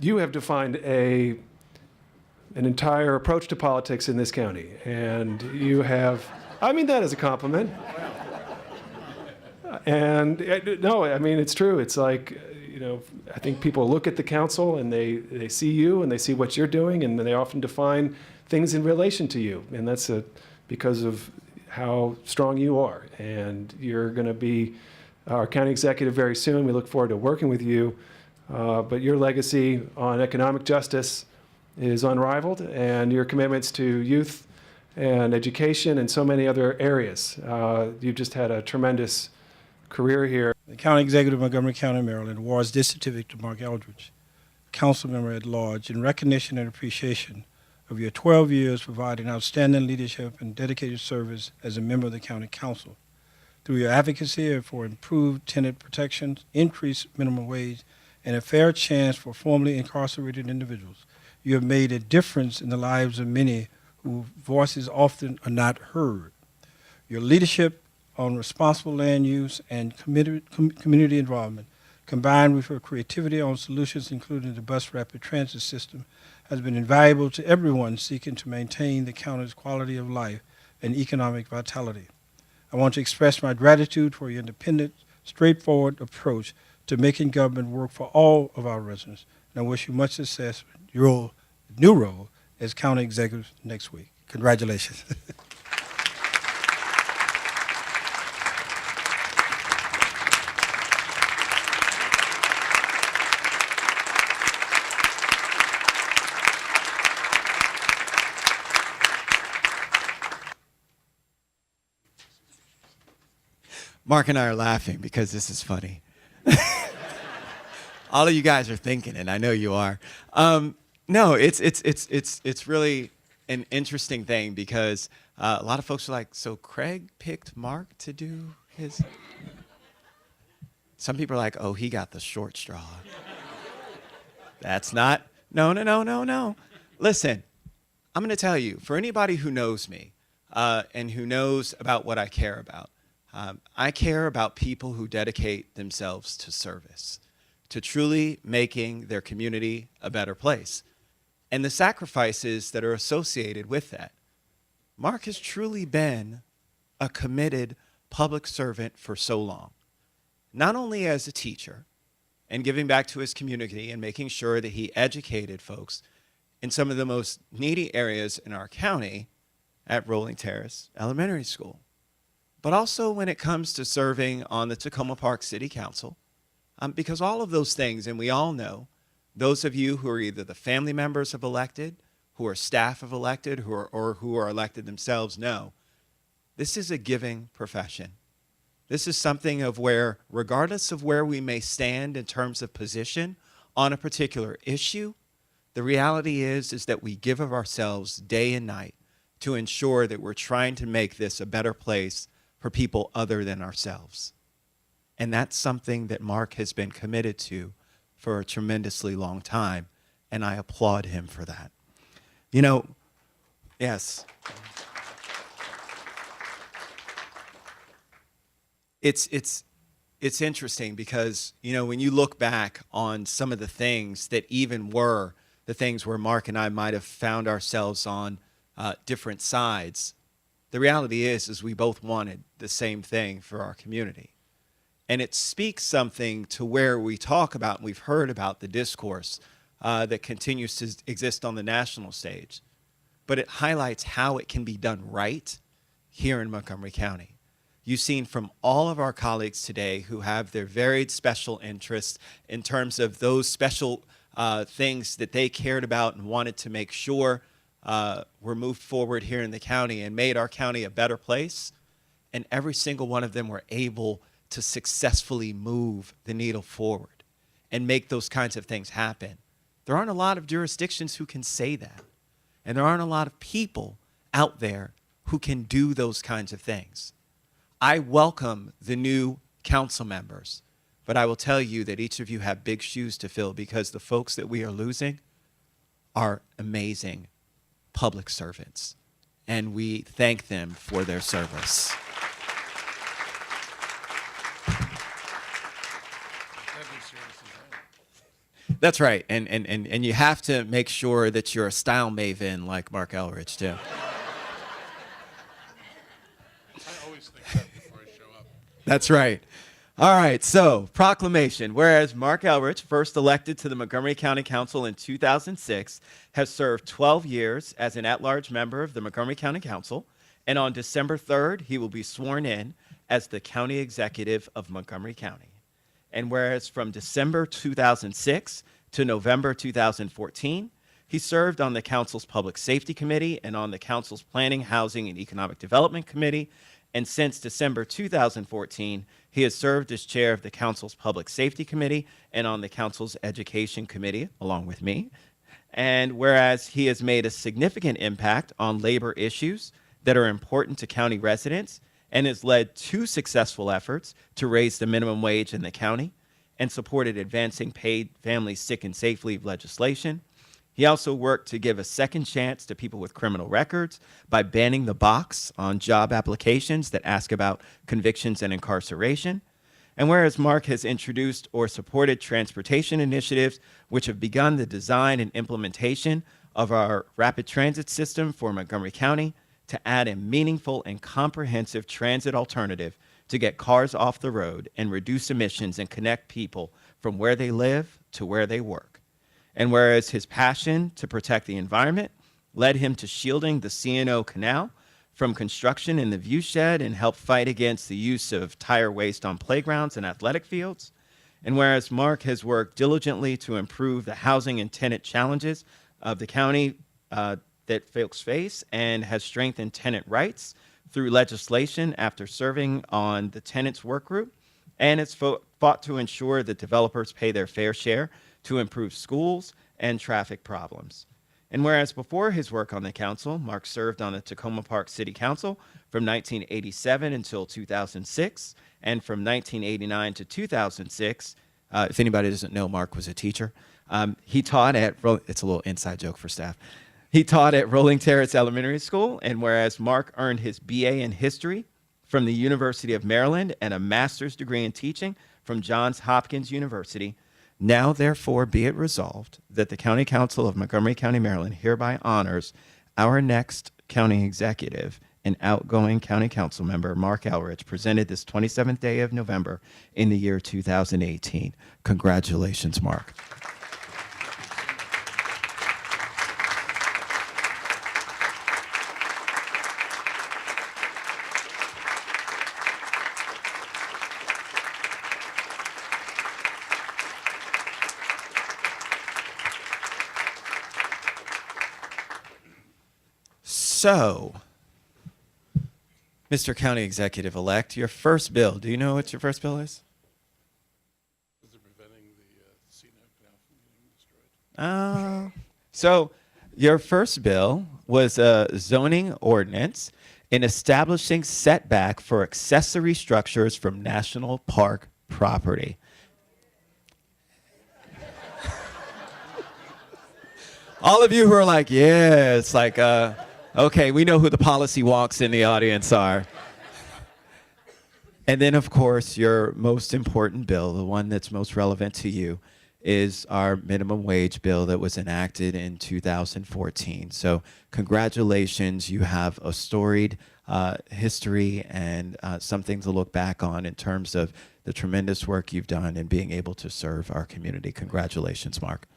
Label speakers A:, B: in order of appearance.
A: you have defined an entire approach to politics in this county, and you have, I mean that as a compliment. And no, I mean, it's true. It's like, I think people look at the council and they see you and they see what you're doing, and they often define things in relation to you. And that's because of how strong you are. And you're going to be our county executive very soon. We look forward to working with you. But your legacy on economic justice is unrivaled, and your commitments to youth and education and so many other areas. You've just had a tremendous career here.
B: The County Executive of Montgomery County, Maryland, awards this certificate to Marc Elrich, Councilmember at Large, in recognition and appreciation of your 12 years providing outstanding leadership and dedicated service as a member of the County Council. Through your advocacy for improved tenant protections, increased minimum wage, and a fair chance for formerly incarcerated individuals, you have made a difference in the lives of many whose voices often are not heard. Your leadership on responsible land use and community involvement, combined with your creativity on solutions including the bus rapid transit system, has been invaluable to everyone seeking to maintain the county's quality of life and economic vitality. I want to express my gratitude for your independent, straightforward approach to making government work for all of our residents, and I wish you much success with your new role as county executive next week. Congratulations.
C: Mark and I are laughing because this is funny. All of you guys are thinking, and I know you are. No, it's really an interesting thing because a lot of folks are like, so Craig picked Mark to do his. Some people are like, oh, he got the short straw. That's not. No. Listen, I'm going to tell you, for anybody who knows me and who knows about what I care about, I care about people who dedicate themselves to service, to truly making their community a better place, and the sacrifices that are associated with that. Mark has truly been a committed public servant for so long, not only as a teacher and giving back to his community and making sure that he educated folks in some of the most needy areas in our county at Rolling Terrace Elementary School, but also when it comes to serving on the Tacoma Park City Council, because all of those things, and we all know, those of you who are either the family members of elected, who are staff of elected, or who are elected themselves know, this is a giving profession. This is something of where, regardless of where we may stand in terms of position on a particular issue, the reality is that we give of ourselves day and night to ensure that we're trying to make this a better place for people other than ourselves. And that's something that Mark has been committed to for a tremendously long time, and I applaud him for that. Yes. It's interesting because, when you look back on some of the things that even were the things where Mark and I might have found ourselves on different sides, the reality is we both wanted the same thing for our community. And it speaks something to where we talk about, and we've heard about the discourse that continues to exist on the national stage, but it highlights how it can be done right here in Montgomery County. You've seen from all of our colleagues today who have their varied special interests in terms of those special things that they cared about and wanted to make sure were moved forward here in the county and made our county a better place. And every single one of them were able to successfully move the needle forward and make those kinds of things happen. There aren't a lot of jurisdictions who can say that. And there aren't a lot of people out there who can do those kinds of things. I welcome the new council members, but I will tell you that each of you have big shoes to fill because the folks that we are losing are amazing public servants, and we thank them for their service. That's right. And you have to make sure that you're a style maven like Marc Elrich, too.
D: I always think that before I show up.
C: That's right. All right, so proclamation. Whereas Marc Elrich, first elected to the Montgomery County Council in 2006, has served 12 years as an at-large member of the Montgomery County Council, and on December 3rd, he will be sworn in as the County Executive of Montgomery County. And whereas from December 2006 to November 2014, he served on the Council's Public Safety Committee and on the Council's Planning, Housing, and Economic Development Committee. And since December 2014, he has served as chair of the Council's Public Safety Committee and on the Council's Education Committee, along with me. And whereas he has made a significant impact on labor issues that are important to county residents and has led 2 successful efforts to raise the minimum wage in the county and supported advancing paid family sick and safe leave legislation. He also worked to give a second chance to people with criminal records by banning the box on job applications that ask about convictions and incarceration. And whereas Marc has introduced or supported transportation initiatives which have begun the design and implementation of our rapid transit system for Montgomery County to add a meaningful and comprehensive transit alternative to get cars off the road and reduce emissions and connect people from where they live to where they work. And whereas his passion to protect the environment led him to shielding the C&O Canal from construction in the viewshed and helped fight against the use of tire waste on playgrounds and athletic fields. And whereas Marc has worked diligently to improve the housing and tenant challenges of the county that folks face and has strengthened tenant rights through legislation after serving on the tenants work group, and has fought to ensure that developers pay their fair share to improve schools and traffic problems. And whereas before his work on the council, Marc served on the Tacoma Park City Council from 1987 until 2006, and from 1989 to 2006, if anybody doesn't know, Marc was a teacher. He taught at, it's a little inside joke for staff. He taught at Rolling Terrace Elementary School, and whereas Marc earned his BA in history from the University of Maryland and a master's degree in teaching from Johns Hopkins University, now, therefore, be it resolved that the County Council of Montgomery County, Maryland hereby honors our next county executive and outgoing county council member, Marc Elrich, presented this 27th day of November in the year 2018. Congratulations, Marc. So, Mr. County Executive-elect, your first bill, do you know what your first bill is?
D: Is it preventing the C&O Canal from getting destroyed?
C: So, your first bill was a zoning ordinance in establishing setback for accessory structures from national park property. All of you who are like, yeah, it's like, okay, we know who the policy wonks in the audience are. And then, of course, your most important bill, the one that's most relevant to you, is our minimum wage bill that was enacted in 2014. So congratulations, you have a storied history and something to look back on in terms of the tremendous work you've done in being able to serve our community. Congratulations, Marc.